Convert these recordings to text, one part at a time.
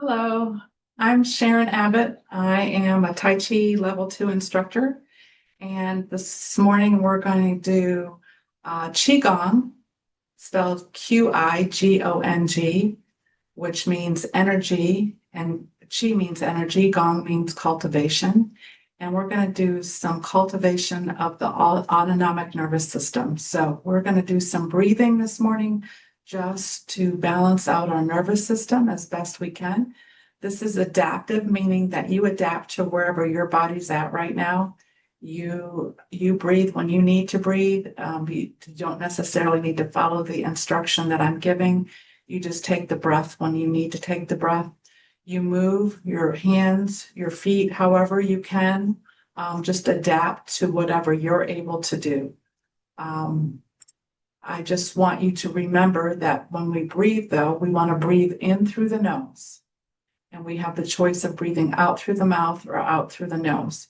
Hello, I'm Sharon Abbott. I am a Tai Chi Level 2 instructor, and this morning we're going to do Qigong, spelled Qigong, which means energy, and Qi means energy, Gong means cultivation. And we're going to do some cultivation of the autonomic nervous system. So we're going to do some breathing this morning just to balance out our nervous system as best we can. This is adaptive, meaning that you adapt to wherever your body's at right now. You breathe when you need to breathe. You don't necessarily need to follow the instruction that I'm giving. You just take the breath when you need to take the breath. You move your hands, your feet, however you can. Just adapt to whatever you're able to do. I just want you to remember that when we breathe, though, we want to breathe in through the nose. And we have the choice of breathing out through the mouth or out through the nose.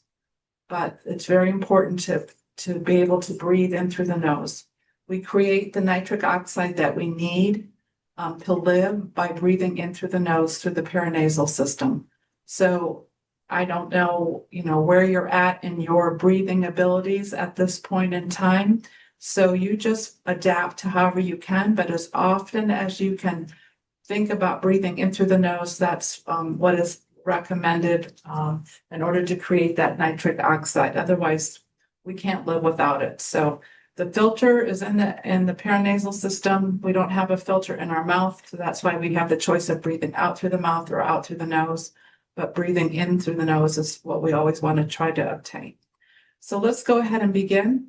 But it's very important to be able to breathe in through the nose. We create the nitric oxide that we need to live by breathing in through the nose through the paranasal system. So I don't know, where you're at in your breathing abilities at this point in time. So you just adapt to however you can, but as often as you can think about breathing in through the nose, that's what is recommended in order to create that nitric oxide. Otherwise, we can't live without it. So the filter is in the paranasal system. We don't have a filter in our mouth, so that's why we have the choice of breathing out through the mouth or out through the nose. But breathing in through the nose is what we always want to try to obtain. So let's go ahead and begin.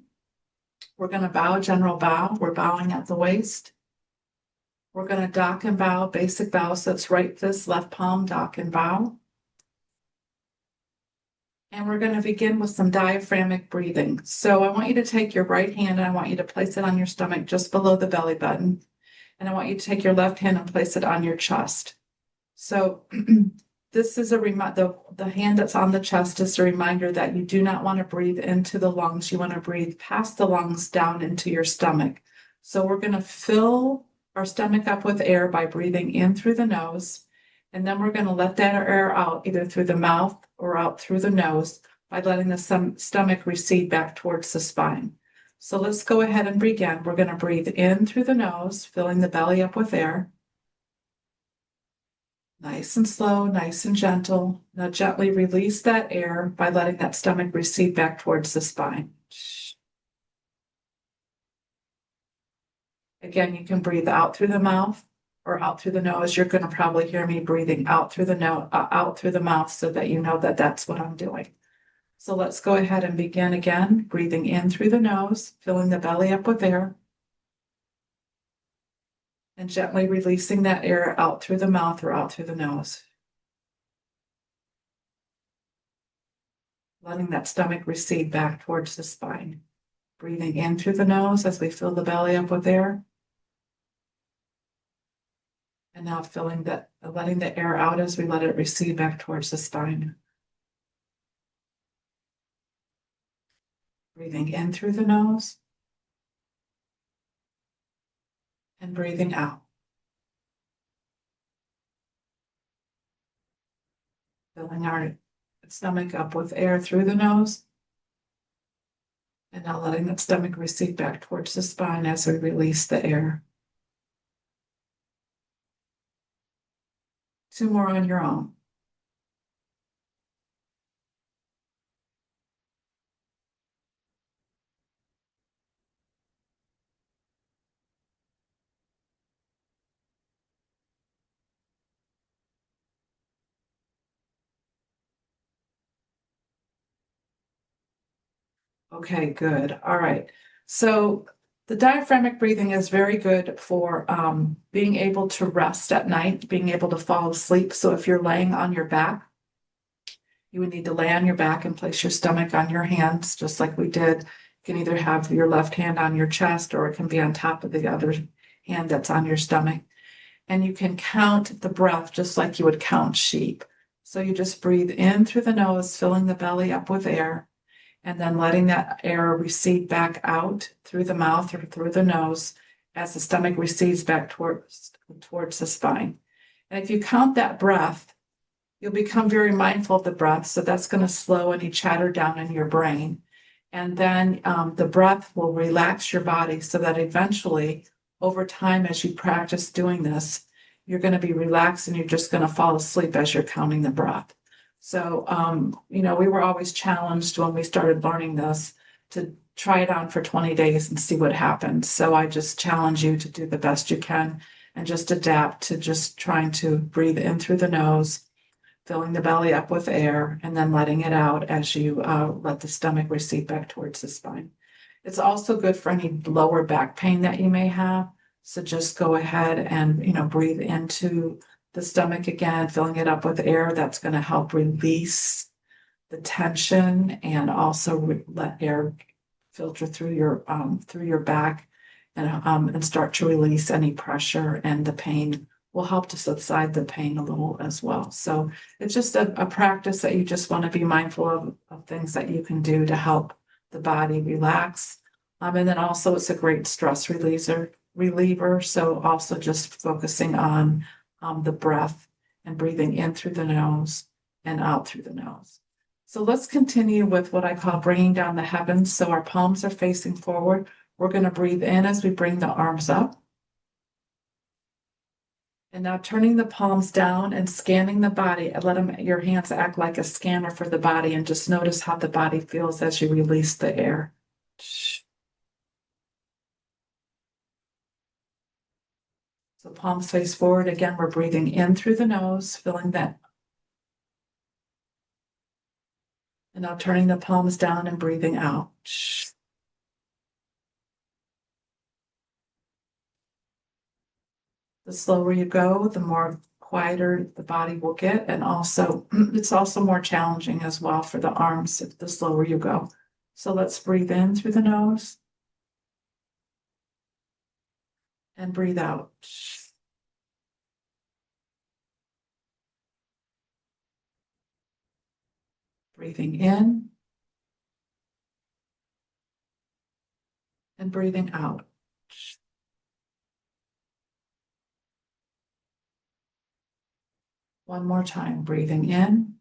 We're going to bow, general bow. We're bowing at the waist. We're going to dock and bow, basic bow. So it's right fist, left palm, dock and bow. And we're going to begin with some diaphragmic breathing. So I want you to take your right hand and I want you to place it on your stomach just below the belly button. And I want you to take your left hand and place it on your chest. So this is the hand that's on the chest is a reminder that you do not want to breathe into the lungs. You want to breathe past the lungs down into your stomach. So we're going to fill our stomach up with air by breathing in through the nose. And then we're going to let that air out either through the mouth or out through the nose by letting the stomach recede back towards the spine. So let's go ahead and begin. We're going to breathe in through the nose, filling the belly up with air. Nice and slow, nice and gentle. Now gently release that air by letting that stomach recede back towards the spine. Again, you can breathe out through the mouth or out through the nose. You're going to probably hear me breathing out through the out through the mouth so that you know that that's what I'm doing. So let's go ahead and begin again, breathing in through the nose, filling the belly up with air, and gently releasing that air out through the mouth or out through the nose. Letting that stomach recede back towards the spine. Breathing in through the nose as we fill the belly up with air. And now letting the air out as we let it recede back towards the spine. Breathing in through the nose. And breathing out. Filling our stomach up with air through the nose. And now letting that stomach recede back towards the spine as we release the air. 2 more on your own. Okay, good. All right. So the diaphragmatic breathing is very good for being able to rest at night, being able to fall asleep. So if you're laying on your back, you would need to lay on your back and place your stomach on your hands, just like we did. You can either have your left hand on your chest or it can be on top of the other hand that's on your stomach. And you can count the breath just like you would count sheep. So you just breathe in through the nose, filling the belly up with air, and then letting that air recede back out through the mouth or through the nose as the stomach recedes back towards the spine. And if you count that breath, you'll become very mindful of the breath. So that's going to slow any chatter down in your brain. And then the breath will relax your body so that eventually, over time, as you practice doing this, you're going to be relaxed and you're just going to fall asleep as you're counting the breath. So, we were always challenged when we started learning this to try it on for 20 days and see what happens. So I just challenge you to do the best you can and just adapt to just trying to breathe in through the nose, filling the belly up with air, and then letting it out as you let the stomach recede back towards the spine. It's also good for any lower back pain that you may have. So just go ahead and, breathe into the stomach again, filling it up with air. That's going to help release the tension and also let air filter through your back and start to release any pressure, and the pain will help to subside the pain a little as well. So it's just a practice that you just want to be mindful of things that you can do to help the body relax. And then also it's a great stress reliever. So also just focusing on the breath and breathing in through the nose and out through the nose. So let's continue with what I call bringing down the heavens. So our palms are facing forward. We're going to breathe in as we bring the arms up. And now turning the palms down and scanning the body. And let your hands act like a scanner for the body, and just notice how the body feels as you release the air. So palms face forward. Again, we're breathing in through the nose, filling that. And now turning the palms down and breathing out. The slower you go, the more quieter the body will get. And also, it's also more challenging as well for the arms the slower you go. So let's breathe in through the nose and breathe out. Breathing in and breathing out. One more time, breathing in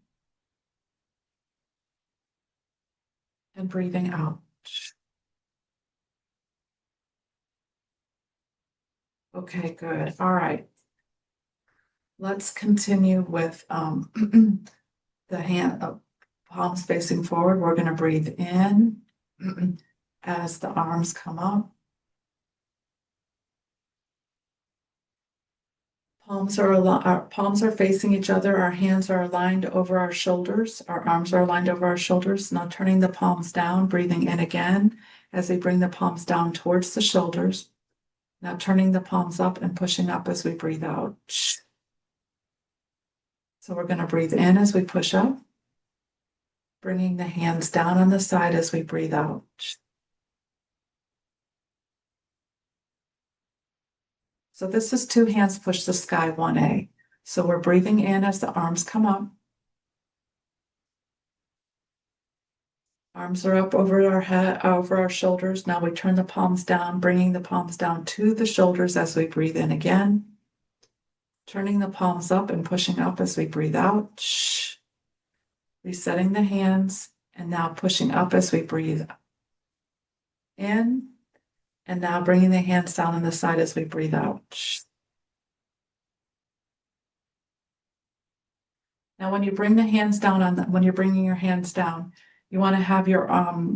and breathing out. Okay, good. All right. Let's continue with the hand palms facing forward. We're going to breathe in as the arms come up. Our palms are facing each other. Our hands are aligned over our shoulders. Our arms are aligned over our shoulders. Now turning the palms down, breathing in again as we bring the palms down towards the shoulders. Now turning the palms up and pushing up as we breathe out. So we're going to breathe in as we push up, bringing the hands down on the side as we breathe out. So this is two hands push the sky 1A. So we're breathing in as the arms come up. Arms are up over our head, over our shoulders. Now we turn the palms down, bringing the palms down to the shoulders as we breathe in again. Turning the palms up and pushing up as we breathe out. Resetting the hands, and now pushing up as we breathe in. And now bringing the hands down on the side as we breathe out. Now, when you bring the hands down when you're bringing your hands down, you want to have your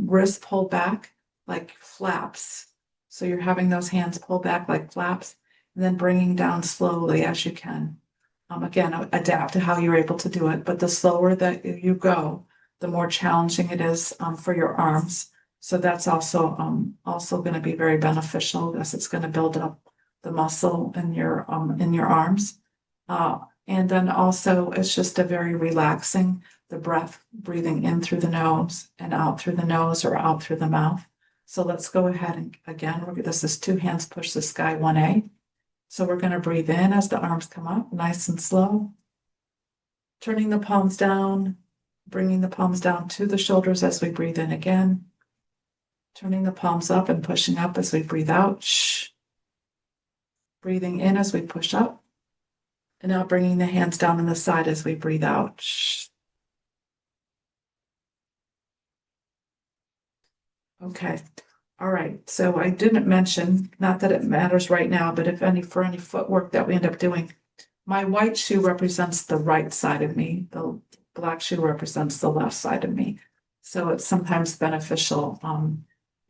wrists pulled back like flaps. So you're having those hands pulled back like flaps, and then bringing down slowly as you can. Again, adapt to how you're able to do it. But the slower that you go, the more challenging it is for your arms. So that's also going to be very beneficial, as it's going to build up the muscle in your arms. And then also it's just a very relaxing, the breath, breathing in through the nose and out through the nose or out through the mouth. So let's go ahead and again, this is two hands push the sky 1A. So we're going to breathe in as the arms come up, nice and slow. Turning the palms down, bringing the palms down to the shoulders as we breathe in again. Turning the palms up and pushing up as we breathe out. Breathing in as we push up. And now bringing the hands down on the side as we breathe out. Okay. All right. So I didn't mention, not that it matters right now, but if any, for any footwork that we end up doing, my white shoe represents the right side of me. The black shoe represents the left side of me. So it's sometimes beneficial,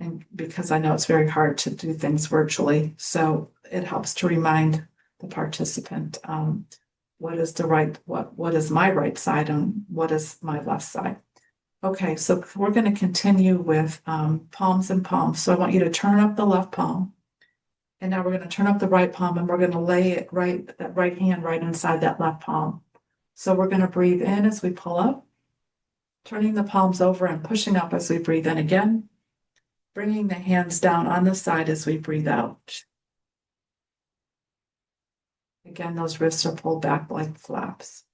and because I know it's very hard to do things virtually. So it helps to remind the participant, what is the right, what is my right side and what is my left side. Okay, so we're going to continue with palms and palms. So I want you to turn up the left palm. And now we're going to turn up the right palm and we're going to lay it that right hand right inside that left palm. So we're going to breathe in as we pull up, turning the palms over and pushing up as we breathe in again, bringing the hands down on the side as we breathe out. Again, those wrists are pulled back like flaps.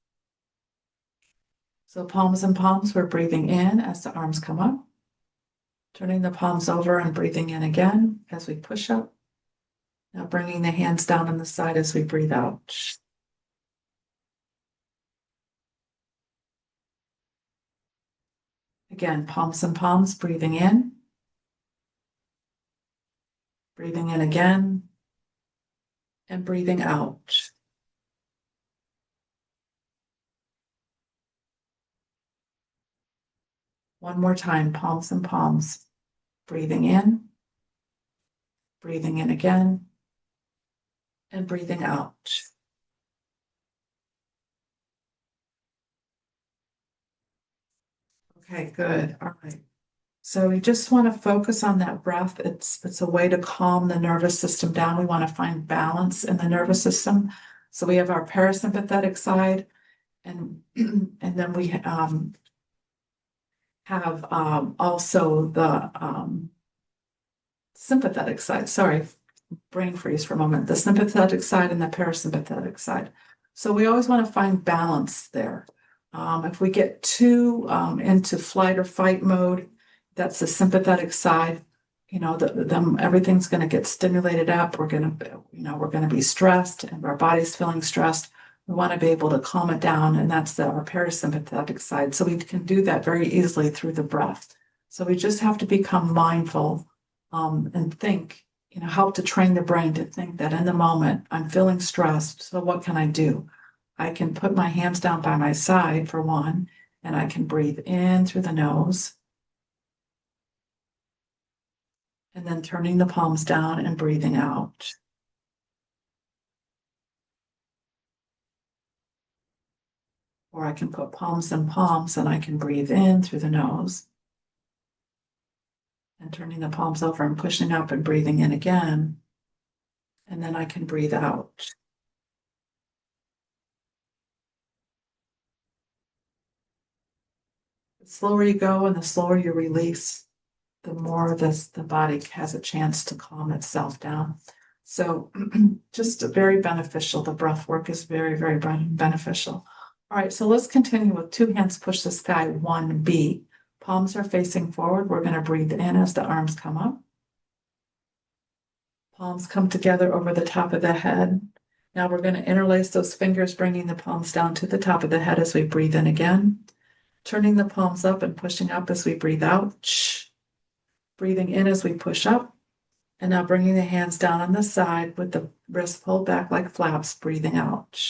So palms and palms, we're breathing in as the arms come up, turning the palms over and breathing in again as we push up. Now bringing the hands down on the side as we breathe out. Again, palms and palms, breathing in again, and breathing out. One more time, palms and palms, breathing in again, and breathing out. Okay, good. All right. So we just want to focus on that breath. It's a way to calm the nervous system down. We want to find balance in the nervous system. So we have our parasympathetic side, and and then we have also the sympathetic side. Sorry, brain freeze for a moment. The sympathetic side and the parasympathetic side. So we always want to find balance there. If we get too into flight or fight mode, that's the sympathetic side. You know, everything's going to get stimulated up. We're going to be stressed, and our body's feeling stressed. We want to be able to calm it down, and that's our parasympathetic side. So we can do that very easily through the breath. So we just have to become mindful, and think, help to train the brain to think that in the moment I'm feeling stressed. So what can I do? I can put my hands down by my side for one, and I can breathe in through the nose, and then turning the palms down and breathing out. Or I can put palms in palms and I can breathe in through the nose, and turning the palms over and pushing up and breathing in again. And then I can breathe out. The slower you go and the slower you release, the more the body has a chance to calm itself down. So just very beneficial. The breath work is very, very beneficial. All right, so let's continue with two hands push the sky, 1B. Palms are facing forward. We're going to breathe in as the arms come up. Palms come together over the top of the head. Now we're going to interlace those fingers, bringing the palms down to the top of the head as we breathe in again. Turning the palms up and pushing up as we breathe out. Breathing in as we push up. And now bringing the hands down on the side with the wrists pulled back like flaps, breathing out.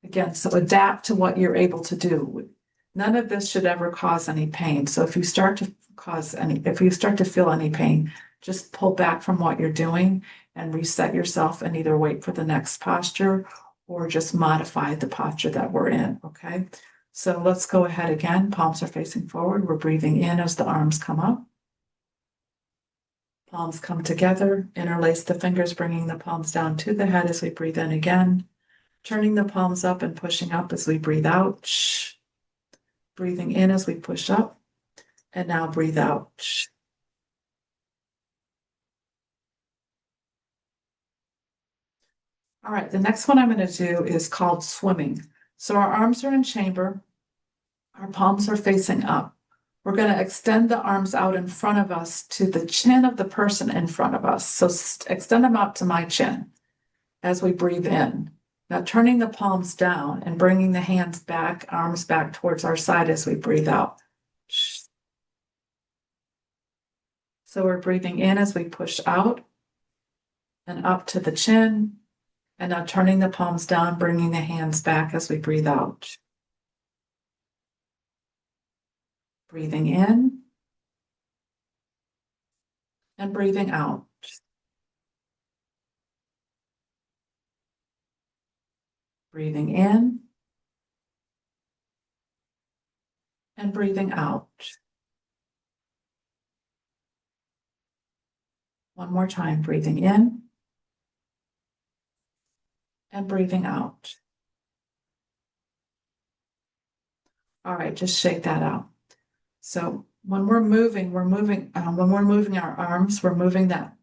Again, so adapt to what you're able to do. None of this should ever cause any pain. So if you start to feel any pain, just pull back from what you're doing and reset yourself, and either wait for the next posture or just modify the posture that we're in, okay? So let's go ahead again. Palms are facing forward. We're breathing in as the arms come up. Palms come together, interlace the fingers, bringing the palms down to the head as we breathe in again. Turning the palms up and pushing up as we breathe out. Breathing in as we push up. And now breathe out. All right, the next one I'm going to do is called swimming. So our arms are in chamber. Our palms are facing up. We're going to extend the arms out in front of us to the chin of the person in front of us. So extend them out to my chin as we breathe in. Now turning the palms down and bringing the hands back, arms back towards our side as we breathe out. So we're breathing in as we push out and up to the chin. And now turning the palms down, bringing the hands back as we breathe out. Breathing in and breathing out. Breathing in and breathing out. One more time, breathing in and breathing out. All right, just shake that out. So when we're moving our arms, we're moving that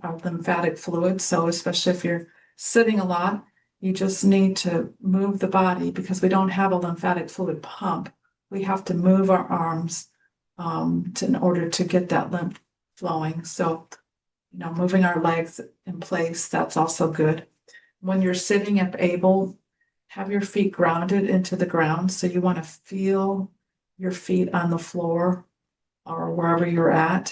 our lymphatic fluid. So especially if you're sitting a lot, you just need to move the body because we don't have a lymphatic fluid pump. We have to move our arms in order to get that lymph flowing. So, moving our legs in place, that's also good. When you're sitting, if able, have your feet grounded into the ground. So you want to feel your feet on the floor or wherever you're at,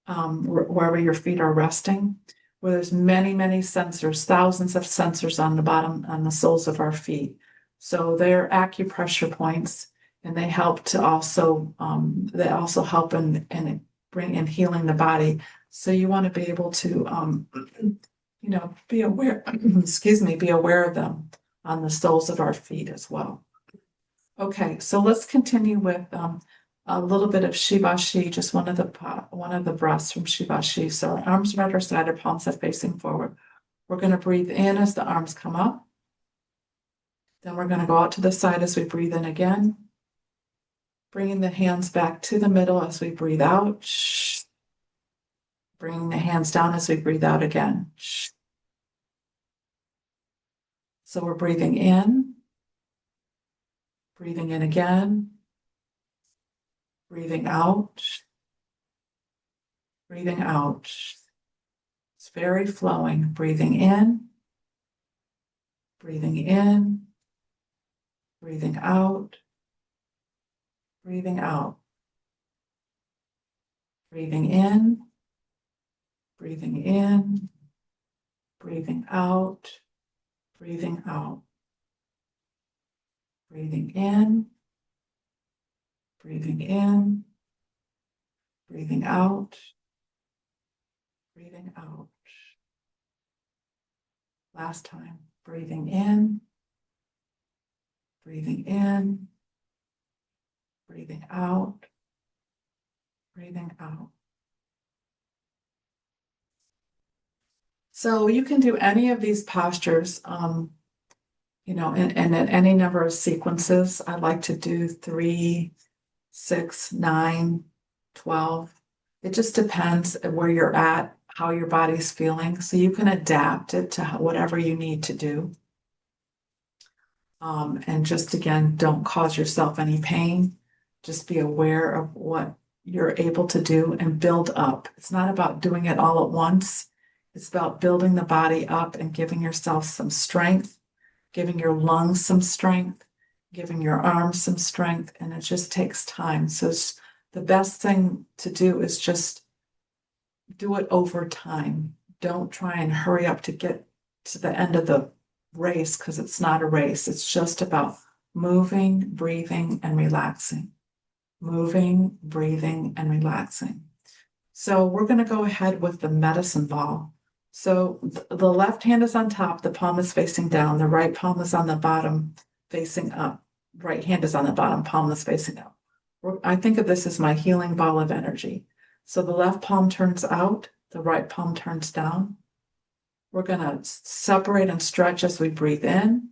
wherever your feet are resting, where there's many, many sensors, thousands of sensors on the bottom, on the soles of our feet. So they're acupressure points, and they help to also, help in bring in healing the body. So you want to be able to, be aware, be aware of them on the soles of our feet as well. Okay, so let's continue with a little bit of Shivashi, just one of the breaths from Shivashi. So our arms are at our side, our palms are facing forward. We're going to breathe in as the arms come up. Then we're going to go out to the side as we breathe in again. Bringing the hands back to the middle as we breathe out. Bringing the hands down as we breathe out again. So we're breathing in again, breathing out, breathing out. It's very flowing. Breathing in, breathing in, breathing out, breathing out, breathing in, breathing in, breathing out, breathing out, breathing in, breathing in, breathing out, breathing out. Last time, breathing in, breathing in, breathing out, breathing out. So you can do any of these postures, and in any number of sequences. I like to do 3, 6, 9, 12. It just depends where you're at, how your body's feeling. So you can adapt it to whatever you need to do. And just again, don't cause yourself any pain. Just be aware of what you're able to do and build up. It's not about doing it all at once. It's about building the body up and giving yourself some strength, giving your lungs some strength, giving your arms some strength, and it just takes time. So the best thing to do is just do it over time. Don't try and hurry up to get to the end of the race, because it's not a race. It's just about moving, breathing, and relaxing. Moving, breathing, and relaxing. So we're going to go ahead with the medicine ball. So the left hand is on top, the palm is facing down, the right palm is on the bottom, facing up. Right hand is on the bottom, palm is facing up. I think of this as my healing ball of energy. So the left palm turns out, the right palm turns down. We're going to separate and stretch as we breathe in.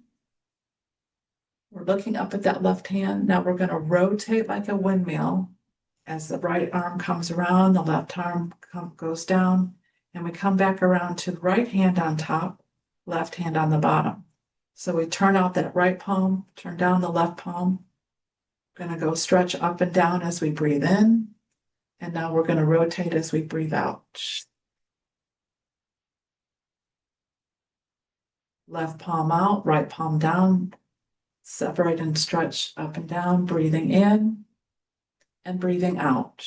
We're looking up at that left hand. Now we're going to rotate like a windmill. As the right arm comes around, the left arm goes down, and we come back around to the right hand on top, left hand on the bottom. So we turn out that right palm, turn down the left palm, Gonna go stretch up and down as we breathe in. And now we're gonna rotate as we breathe out. Left palm out, right palm down. Separate and stretch up and down, breathing in and breathing out.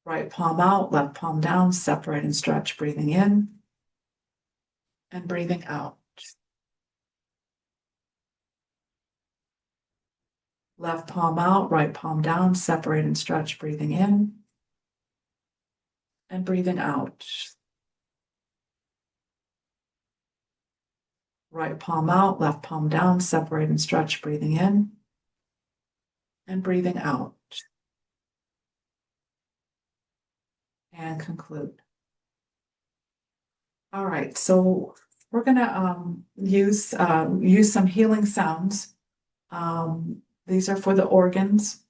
Right palm out, left palm down, separate and stretch, breathing in and breathing out. Left palm out, right palm down, separate and stretch, breathing in and breathing out. Right palm out, left palm down, separate and stretch, breathing in and breathing out. And conclude. All right, so we're gonna use some healing sounds. These are for the organs,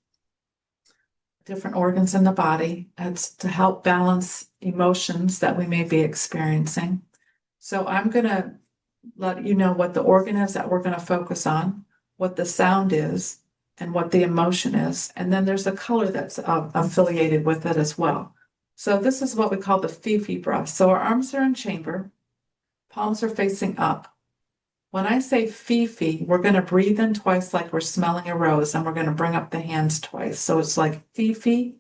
different organs in the body. It's to help balance emotions that we may be experiencing. So I'm gonna let you know what the organ is that we're gonna focus on, what the sound is, and what the emotion is. And then there's a color that's affiliated with it as well. So this is what we call the Fifi breath. So our arms are in chamber, palms are facing up. When I say Fifi, we're going to breathe in twice like we're smelling a rose, and we're going to bring up the hands twice. So it's like Fifi.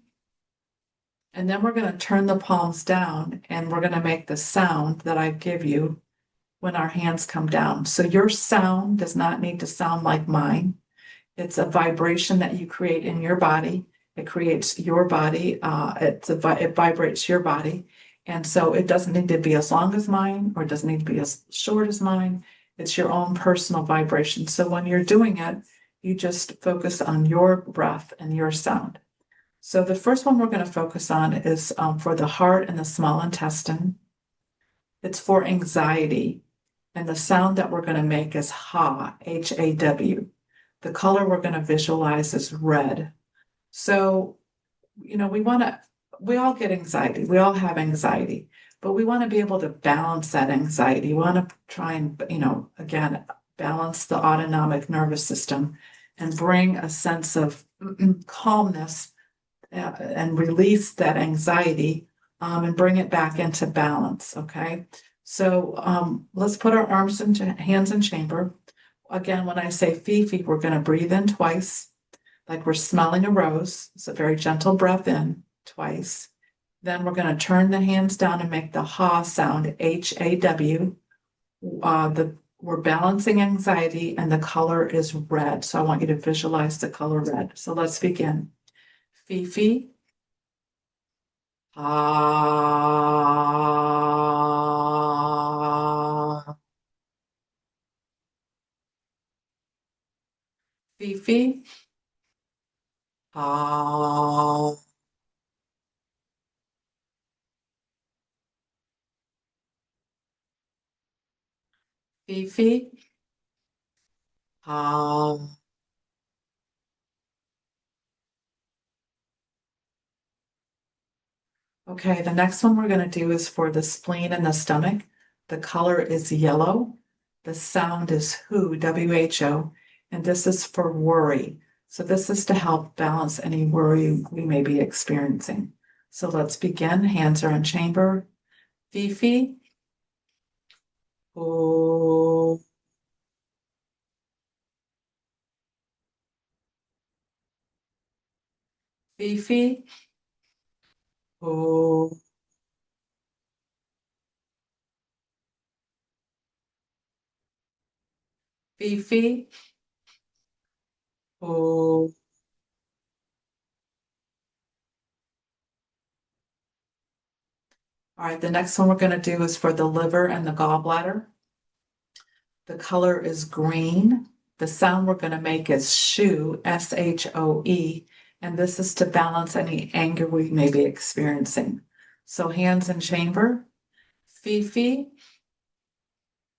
And then we're going to turn the palms down, and we're going to make the sound that I give you when our hands come down. So your sound does not need to sound like mine. It's a vibration that you create in your body. It creates your body. It vibrates your body. And so it doesn't need to be as long as mine, or it doesn't need to be as short as mine. It's your own personal vibration. So when you're doing it, you just focus on your breath and your sound. So the first one we're going to focus on is for the heart and the small intestine. It's for anxiety. And the sound that we're going to make is ha, H-A-W. The color we're going to visualize is red. So, we all get anxiety. We all have anxiety, but we want to be able to balance that anxiety. We want to try and, again, balance the autonomic nervous system and bring a sense of calmness and release that anxiety and bring it back into balance. Okay. So let's put our hands in chamber. Again, when I say Fifi, we're going to breathe in twice, like we're smelling a rose. It's a very gentle breath in twice. Then we're going to turn the hands down and make the ha sound, H-A-W. We're balancing anxiety, and the color is red. So I want you to visualize the color red. So let's begin. Fifi, ha. Fifi, ha. Fifi, ha. Okay, the next one we're going to do is for the spleen and the stomach. The color is yellow. The sound is who, W-H-O, and this is for worry. So this is to help balance any worry we may be experiencing. So let's begin. Hands are in chamber. Fifi. Oh. Fifi. Oh. Fifi. Oh. All right, the next one we're going to do is for the liver and the gallbladder. The color is green. The sound we're going to make is shoe, S-H-O-E, and this is to balance any anger we may be experiencing. So hands in chamber, Fifi,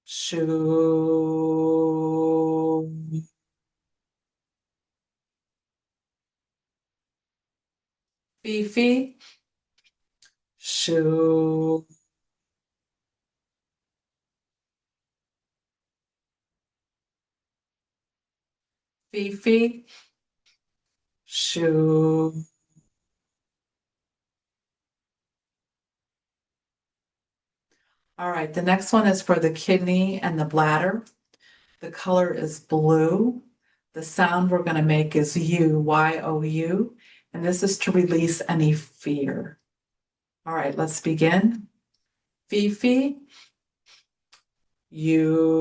shoe, Fifi, shoe. Fifi, Shu. All right, the next one is for the kidney and the bladder. The color is blue. The sound we're going to make is U, Y-O-U, and this is to release any fear. All right, let's begin. Fifi, U.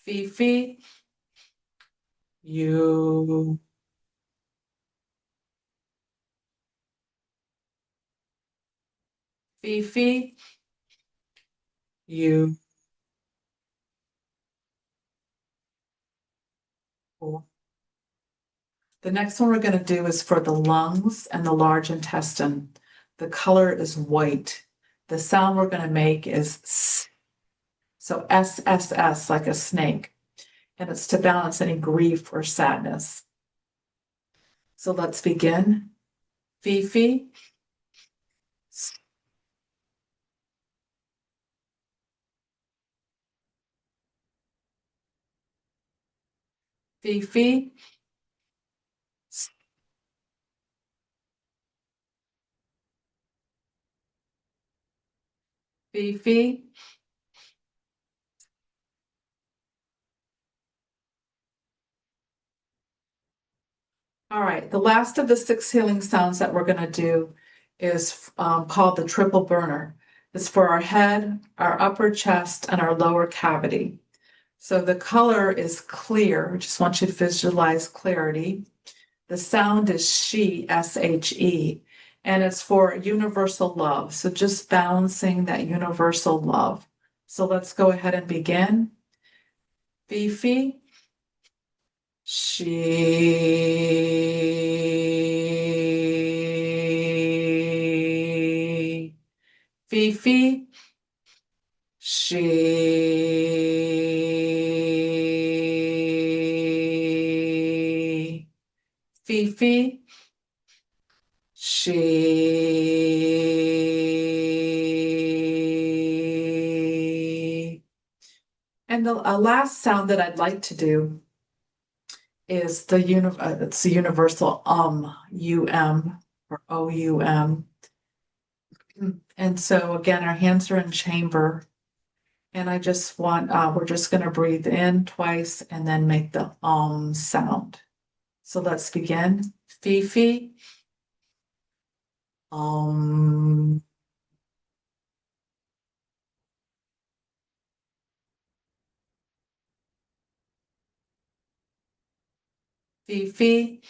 Fifi, U. Fifi, U. The next one we're going to do is for the lungs and the large intestine. The color is white. The sound we're going to make is S. So S, like a snake. And it's to balance any grief or sadness. So let's begin. Fifi. Fifi. Fifi. All right, the last of the 6 healing sounds that we're going to do is called the triple burner. It's for our head, our upper chest, and our lower cavity. So the color is clear. I just want you to visualize clarity. The sound is she, S-H-E, and it's for universal love. So just balancing that universal love. So let's go ahead and begin. Fifi, she. Fifi, she. Fifi, she. And the last sound that I'd like to do is it's the universal U-M, or O-U-M. And so again, our hands are in chamber. And I just want, we're just going to breathe in twice and then make the sound. So let's begin. Fifi. Fifi.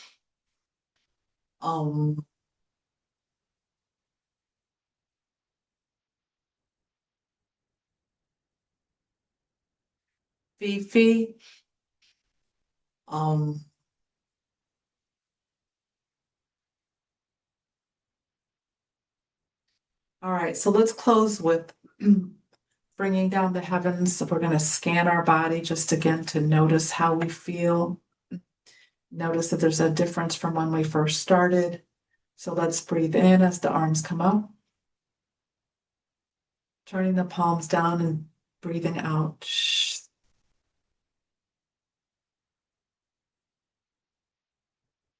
Fifi. Um, all right, so let's close with bringing down the heavens. So we're going to scan our body just again to notice how we feel. Notice if there's a difference from when we first started. So let's breathe in as the arms come up. Turning the palms down and breathing out.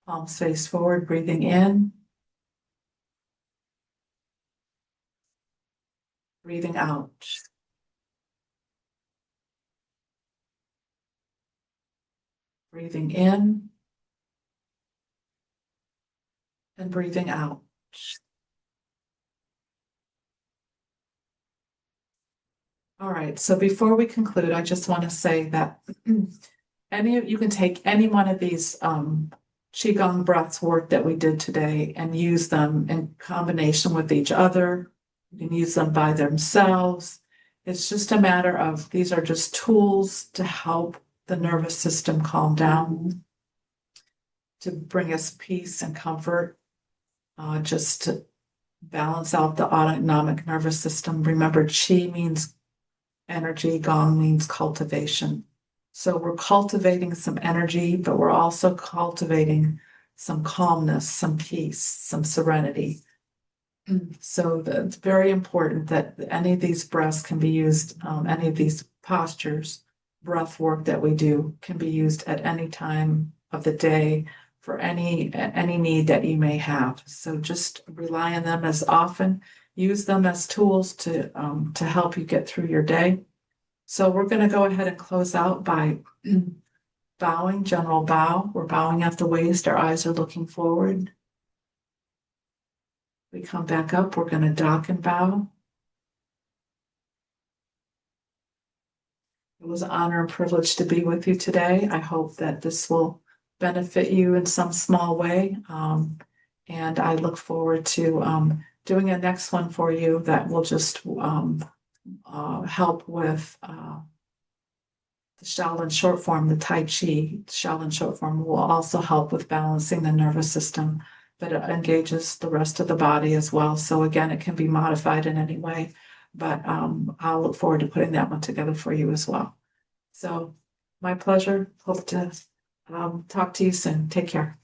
Palms face forward, breathing in. Breathing out. Breathing in and breathing out. All right, so before we conclude, I just want to say that you can take any one of these Qigong breaths work that we did today and use them in combination with each other. You can use them by themselves. It's just a matter of, these are just tools to help the nervous system calm down, to bring us peace and comfort, just to balance out the autonomic nervous system. Remember, Qi means energy, Gong means cultivation. So we're cultivating some energy, but we're also cultivating some calmness, some peace, some serenity. So it's very important that any of these breaths can be used, any of these postures, breath work that we do can be used at any time of the day for any need that you may have. So just rely on them as often, use them as tools to help you get through your day. So we're going to go ahead and close out by bowing, general bow. We're bowing at the waist, our eyes are looking forward. We come back up, we're going to dock and bow. It was an honor and privilege to be with you today. I hope that this will benefit you in some small way. And I look forward to doing a next one for you that will just help with the Shaolin short form, the Tai Chi. Shaolin short form will also help with balancing the nervous system, but it engages the rest of the body as well. So again, it can be modified in any way, but I'll look forward to putting that one together for you as well. So my pleasure. Hope to talk to you soon. Take care.